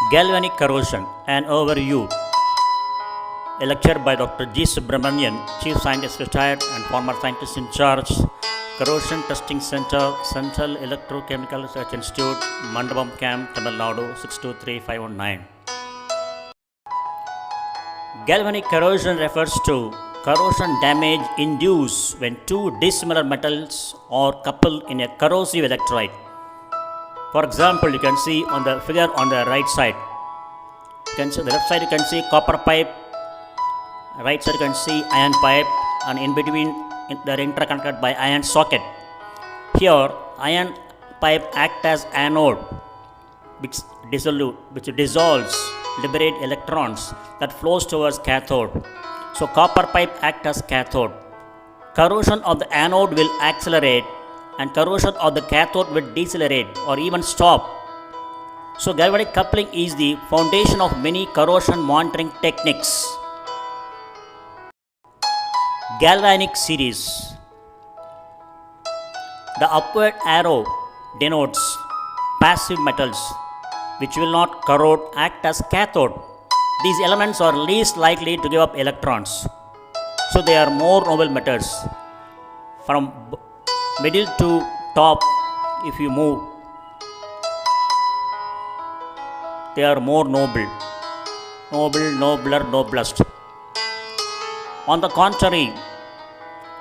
Galvanic corrosion, an overview. A lecture by Dr.G.Subramanian, Chief Scientist retired and former scientist in charge, Corrosion Testing Center, Central Electrochemical Research Institute, Mandapam Camp, Tamil Nadu, 623519. Galvanic corrosion refers to corrosion damage induced when two dissimilar metals are coupled in a corrosive electrolyte. For example, you can see on the figure on the right side. You can see the left side you can see copper pipe, right side you can see iron pipe, and in between they are interconnected by iron socket. Here, iron pipe acts as anode, which dissolves, liberate electrons that flows towards cathode. So copper pipe acts as cathode. Corrosion of the anode will accelerate and corrosion of the cathode will decelerate or even stop. So galvanic coupling is the foundation of many corrosion monitoring techniques. Galvanic series. The upward arrow denotes passive metals which will not corrode, act as cathode. These elements are least likely to give up electrons. So they are more noble metals. From middle to top, if you move, they are more noble. Noble, nobler, noblest. On the contrary,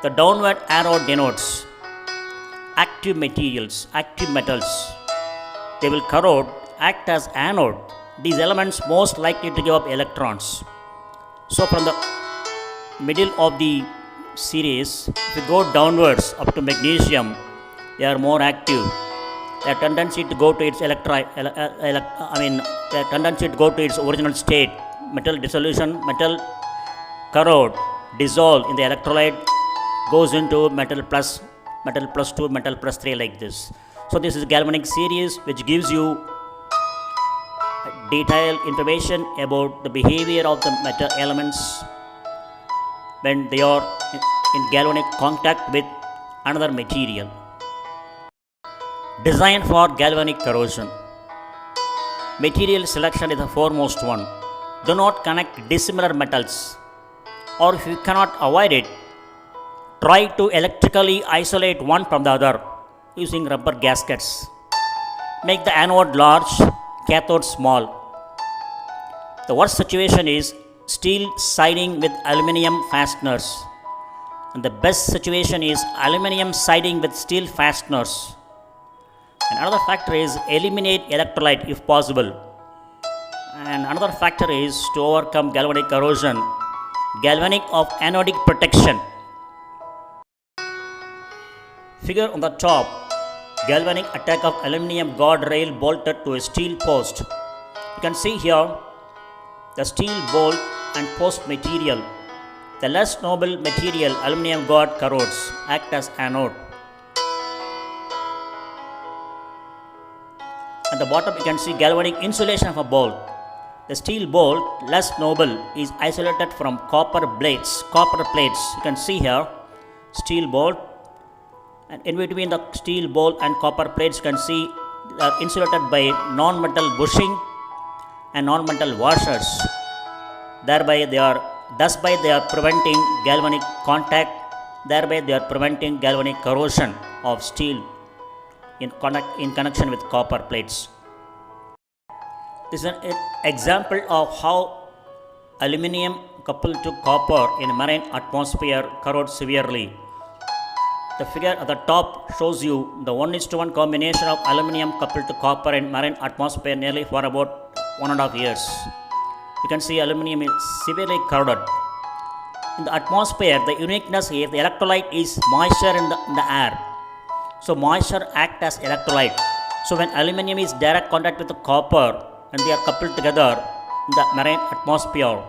the downward arrow denotes active materials, active metals. They will corrode, act as anode. These elements most likely to give up electrons. So from the middle of the series, if you go downwards up to magnesium, they are more active. Their tendency to go to its their tendency to go to its original state, metal dissolution, metal corrode, dissolve in the electrolyte, goes into metal plus 2, metal plus 3 like this. So this is galvanic series which gives you detailed information about the behavior of the metal elements when they are in galvanic contact with another material. Design for galvanic corrosion. Material selection is the foremost one. Do not connect dissimilar metals, or if you cannot avoid it, try to electrically isolate one from the other using rubber gaskets. Make the anode large, cathode small. The worst situation is steel siding with aluminum fasteners, and the best situation is aluminum siding with steel fasteners. And another factor is eliminate electrolyte if possible. And another factor is to overcome galvanic corrosion, galvanic of anodic protection. Figure on the top, galvanic attack of aluminum guardrail bolted to a steel post. You can see here the steel bolt and post material. The less noble material, aluminum guard, corrodes, act as anode. At the bottom you can see galvanic insulation of a bolt. The steel bolt, less noble, is isolated from copper plates. You can see here steel bolt, and in between the steel bolt and copper plates you can see they are insulated by non-metal bushing and non-metal washers. Thus they are preventing galvanic contact. Thereby they are preventing galvanic corrosion of steel in connection with copper plates. This is an example of how aluminum coupled to copper in marine atmosphere corrodes severely. The figure at the top shows you the 1:1 combination of aluminum coupled to copper in marine atmosphere nearly for about 1.5 years. You can see aluminum is severely corroded. In the atmosphere, the uniqueness is the electrolyte is moisture in the air. So moisture acts as electrolyte. So when aluminum is direct contact with the copper and they are coupled together in the marine atmosphere,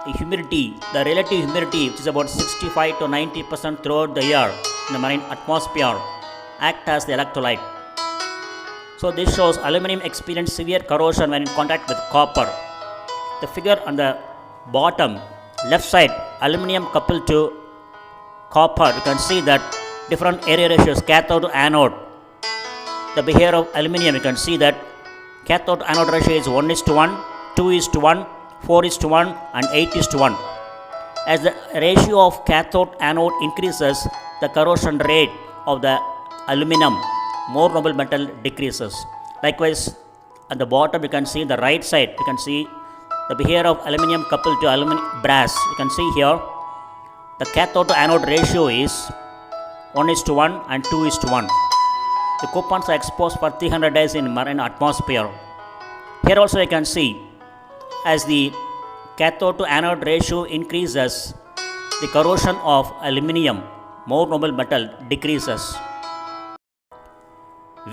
the relative humidity, which is about 65 to 90% throughout the year in the marine atmosphere, act as the electrolyte. So this shows aluminum experience severe corrosion when in contact with copper. The figure on the bottom left side, aluminum coupled to copper, you can see that different area ratios, cathode to anode. the behavior of aluminum, you can see that cathode anode ratio is 1:1, 2:1, 4:1, and 8:1. As the ratio of cathode anode increases, the corrosion rate of the aluminum, more noble metal, decreases. Likewise, at the bottom you can see the right side, you can see the behavior of aluminum coupled to aluminum brass. You can see here the cathode to anode ratio is 1:1 and 2:1. The coupons are exposed for 300 days in marine atmosphere. Here also you can see as the cathode to anode ratio increases, the corrosion of aluminum, more noble metal, decreases.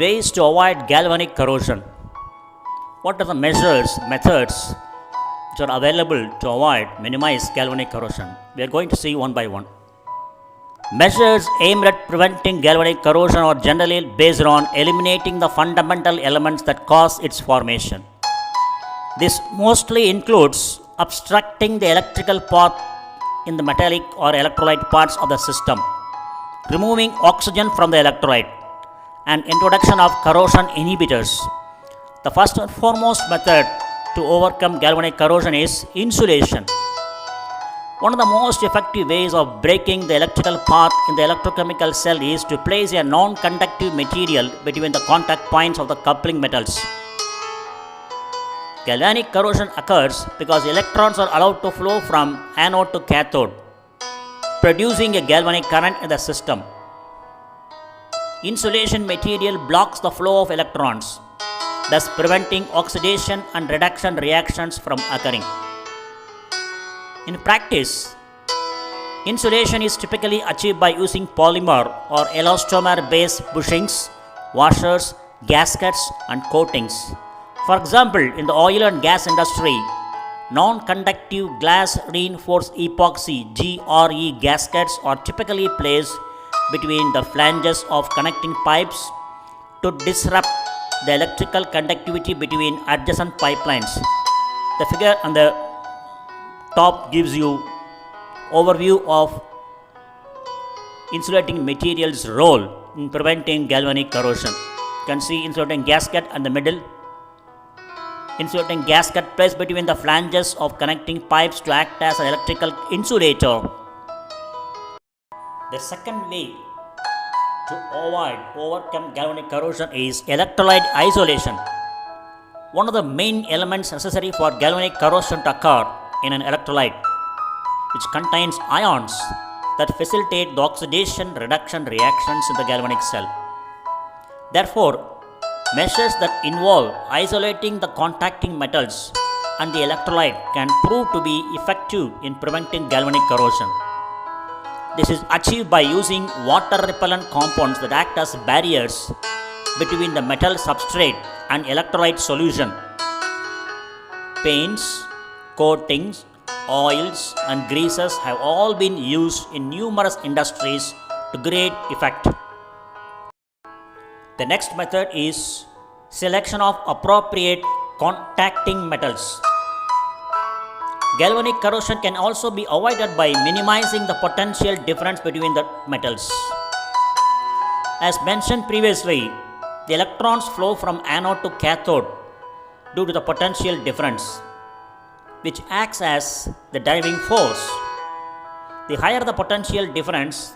Ways to avoid galvanic corrosion. What are the methods which are available to avoid, minimize galvanic corrosion? We are going to see one by one. Measures aimed at preventing galvanic corrosion are generally based on eliminating the fundamental elements that cause its formation. This mostly includes obstructing the electrical path in the metallic or electrolyte parts of the system, removing oxygen from the electrolyte, and introduction of corrosion inhibitors. The first and foremost method to overcome galvanic corrosion is insulation. One of the most effective ways of breaking the electrical path in the electrochemical cell is to place a non-conductive material between the contact points of the coupling metals. Galvanic corrosion occurs because electrons are allowed to flow from anode to cathode, producing a galvanic current in the system. Insulation material blocks the flow of electrons, thus preventing oxidation and reduction reactions from occurring. In practice, insulation is typically achieved by using polymer or elastomer-based bushings, washers, gaskets, and coatings. For example, in the oil and gas industry, non-conductive glass reinforced epoxy (GRE) gaskets are typically placed between the flanges of connecting pipes to disrupt the electrical conductivity between adjacent pipelines. The figure on the top gives you overview of insulating material's role in preventing galvanic corrosion. You can see insulating gasket in the middle. Insulating gasket placed between the flanges of connecting pipes to act as an electrical insulator. The second way to overcome galvanic corrosion is electrolyte isolation. One of the main elements necessary for galvanic corrosion to occur in an electrolyte, which contains ions that facilitate the oxidation reduction reactions in the galvanic cell. Therefore, measures that involve isolating the contacting metals and the electrolyte can prove to be effective in preventing galvanic corrosion. This is achieved by using water repellent compounds that act as barriers between the metal substrate and electrolyte solution. Paints, coatings, oils, and greases have all been used in numerous industries to great effect. The next method is selection of appropriate contacting metals. Galvanic corrosion can also be avoided by minimizing the potential difference between the metals. As mentioned previously, the electrons flow from anode to cathode due to the potential difference, which acts as the driving force. The higher the potential difference,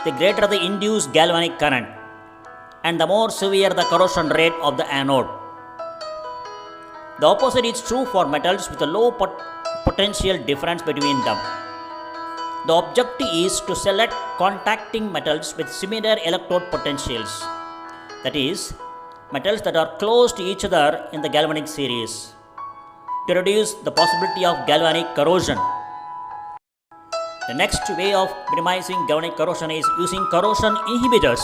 the greater the induced galvanic current, and the more severe the corrosion rate of the anode. The opposite is true for metals with a low potential difference between them. The objective is to select contacting metals with similar electrode potentials, that is, metals that are close to each other in the galvanic series, to reduce the possibility of galvanic corrosion. The next way of minimizing galvanic corrosion is using corrosion inhibitors.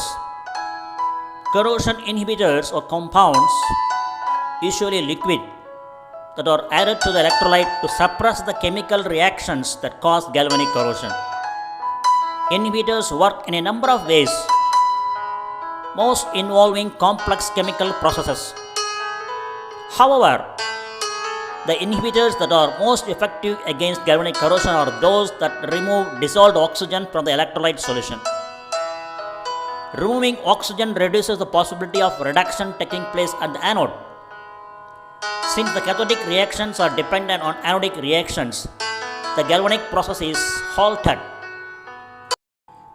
Corrosion inhibitors are compounds, usually liquid, that are added to the electrolyte to suppress the chemical reactions that cause galvanic corrosion. Inhibitors work in a number of ways, most involving complex chemical processes. However, the inhibitors that are most effective against galvanic corrosion are those that remove dissolved oxygen from the electrolyte solution. Removing oxygen reduces the possibility of reduction taking place at the anode. Since the cathodic reactions are dependent on anodic reactions, the galvanic process is halted.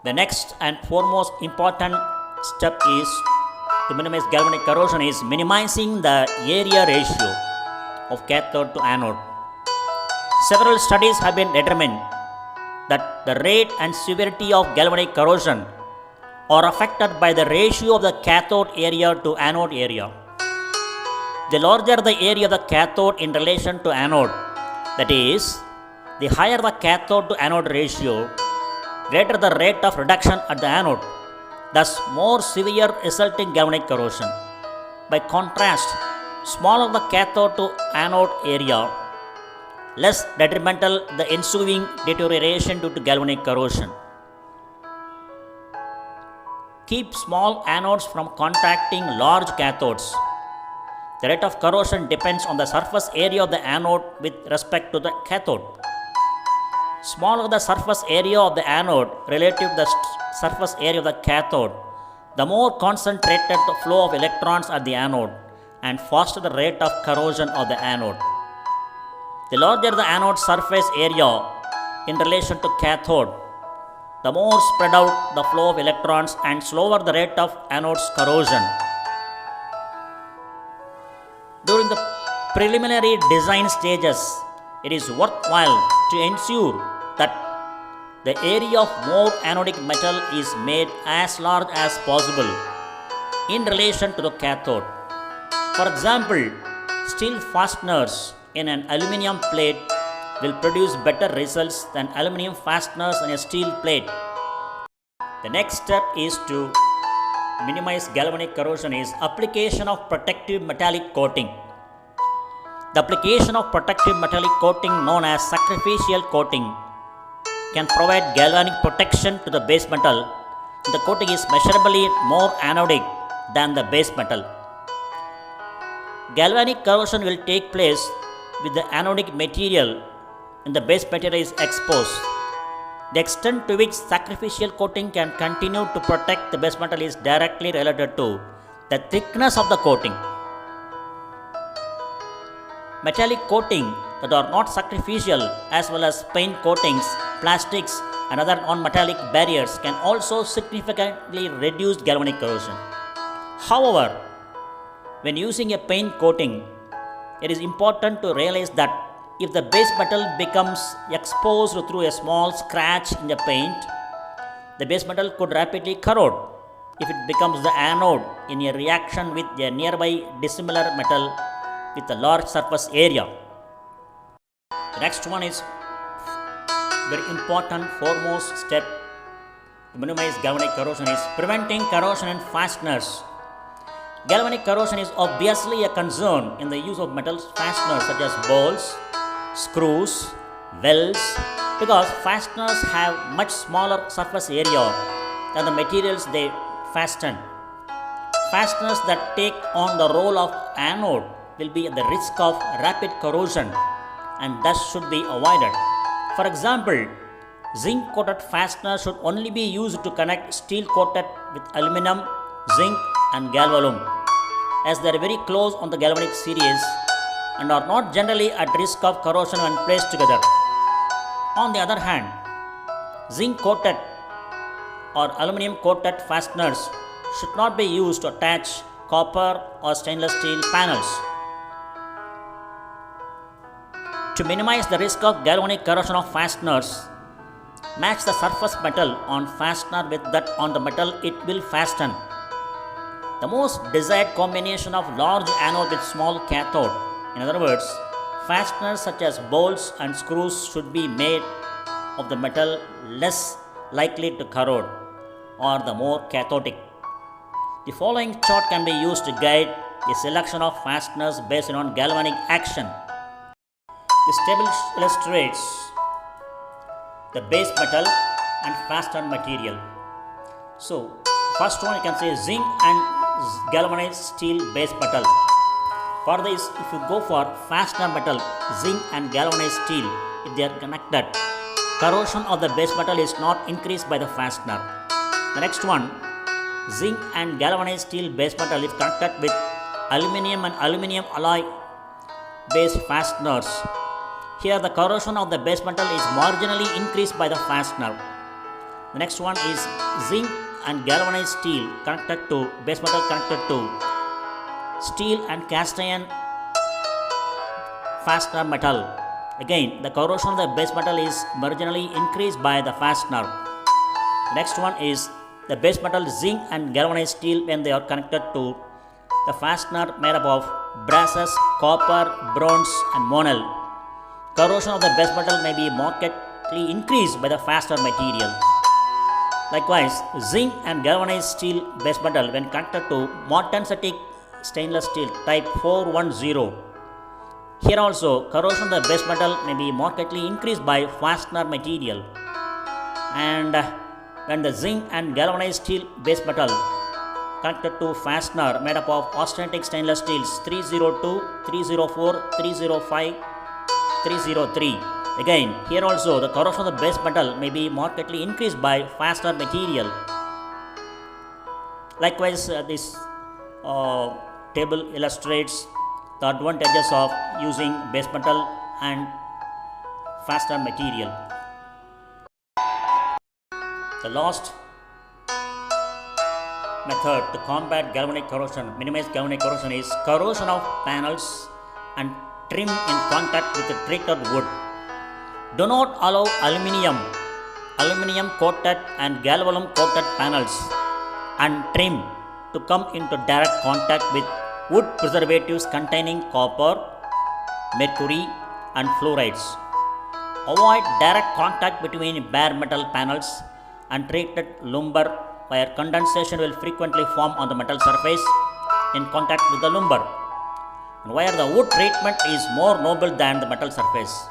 The next and foremost important step is to minimize galvanic corrosion is minimizing the area ratio of cathode to anode. Several studies have been determined that the rate and severity of galvanic corrosion are affected by the ratio of the cathode area to anode area. The larger the area of the cathode in relation to anode, that is, the higher the cathode to anode ratio, greater the rate of reduction at the anode, thus more severe resulting galvanic corrosion. By contrast, smaller the cathode to anode area, less detrimental the ensuing deterioration due to galvanic corrosion. Keep small anodes from contacting large cathodes. The rate of corrosion depends on the surface area of the anode with respect to the cathode. Smaller the surface area of the anode relative to the surface area of the cathode, the more concentrated the flow of electrons at the anode and faster the rate of corrosion of the anode. The larger the anode surface area in relation to cathode, the more spread out the flow of electrons and slower the rate of anode's corrosion. During the preliminary design stages, it is worthwhile to ensure that the area of more anodic metal is made as large as possible in relation to the cathode. For example, steel fasteners in an aluminum plate will produce better results than aluminum fasteners on a steel plate. The next step is to minimize galvanic corrosion is application of protective metallic coating. The application of protective metallic coating known as sacrificial coating can provide galvanic protection to the base metal. The coating is measurably more anodic than the base metal. Galvanic corrosion will take place with the anodic material and the base material is exposed. The extent to which sacrificial coating can continue to protect the base metal is directly related to the thickness of the coating. Metallic coating that are not sacrificial as well as paint coatings, plastics and other non-metallic barriers can also significantly reduce galvanic corrosion. However, when using a paint coating, it is important to realize that if the base metal becomes exposed through a small scratch in the paint, the base metal could rapidly corrode if it becomes the anode in a reaction with a nearby dissimilar metal with a large surface area. The next one is very important foremost step to minimize galvanic corrosion is preventing corrosion in fasteners. Galvanic corrosion is obviously a concern in the use of metal fasteners such as bolts, screws, welds, because fasteners have much smaller surface area than the materials they fasten. Fasteners that take on the role of anode will be at the risk of rapid corrosion and thus should be avoided. For example, zinc coated fasteners should only be used to connect steel coated with aluminum, zinc and galvalume, as they are very close on the galvanic series and are not generally at risk of corrosion when placed together. On the other hand, zinc coated or aluminum coated fasteners should not be used to attach copper or stainless steel panels. To minimize the risk of galvanic corrosion of fasteners, match the surface metal on fastener with that on the metal it will fasten. The most desired combination of large anode with small cathode, in other words, fasteners such as bolts and screws should be made of the metal less likely to corrode or the more cathodic. The following chart can be used to guide the selection of fasteners based on galvanic action. This table illustrates the base metal and fastener material. So, first one you can say zinc and galvanized steel base metal. For this, if you go for fastener metal, zinc and galvanized steel, if they are connected, corrosion of the base metal is not increased by the fastener. The next one, zinc and galvanized steel base metal if connected with aluminum and aluminum alloy base fasteners. Here the corrosion of the base metal is marginally increased by the fastener. The next one is zinc and galvanized steel connected to base metal connected to steel and cast iron fastener metal. Again, the corrosion of the base metal is marginally increased by the fastener. Next one is the base metal zinc and galvanized steel when they are connected to the fastener made up of brasses, copper, bronze and monel. Corrosion of the base metal may be markedly increased by the fastener material. Likewise, zinc and galvanized steel base metal when connected to martensitic stainless steel type 410. Here also, corrosion of the base metal may be markedly increased by fastener material. And when the zinc and galvanized steel base metal connected to fastener made up of austenitic stainless steels 302, 304, 305, 303. Again, here also the corrosion of the base metal may be markedly increased by fastener material. Likewise, this table illustrates the advantages of using base metal and fastener material. The last method to combat galvanic corrosion, minimize galvanic corrosion, is corrosion of panels and trim in contact with the treated wood. Do not allow aluminum coated and galvalume coated panels and trim to come into direct contact with wood preservatives containing copper, mercury and fluorides. Avoid direct contact between bare metal panels and treated lumber, where condensation will frequently form on the metal surface in contact with the lumber, and where the wood treatment is more noble than the metal surface.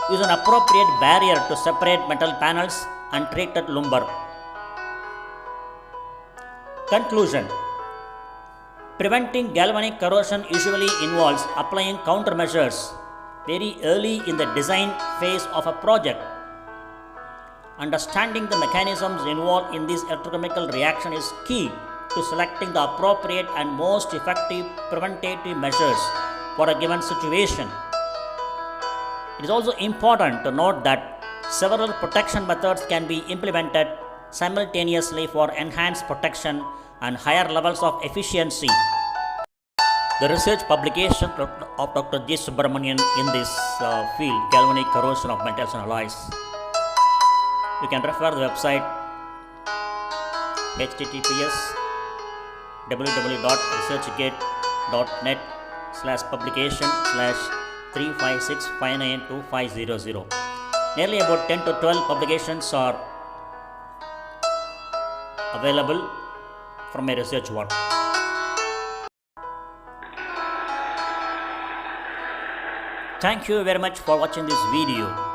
Use an appropriate barrier to separate metal panels and treated lumber. Conclusion: preventing galvanic corrosion usually involves applying countermeasures very early in the design phase of a project. Understanding the mechanisms involved in this electrochemical reaction is key to selecting the appropriate and most effective preventative measures for a given situation. It is also important to note that several protection methods can be implemented simultaneously for enhanced protection and higher levels of efficiency. The research publication of Dr.G.Subramanian in this field, galvanic corrosion of metals and alloys. You can refer the website https://www.researchgate.net/publication/356592500. Nearly about 10 to 12 publications are available from my research work. Thank you very much for watching this video.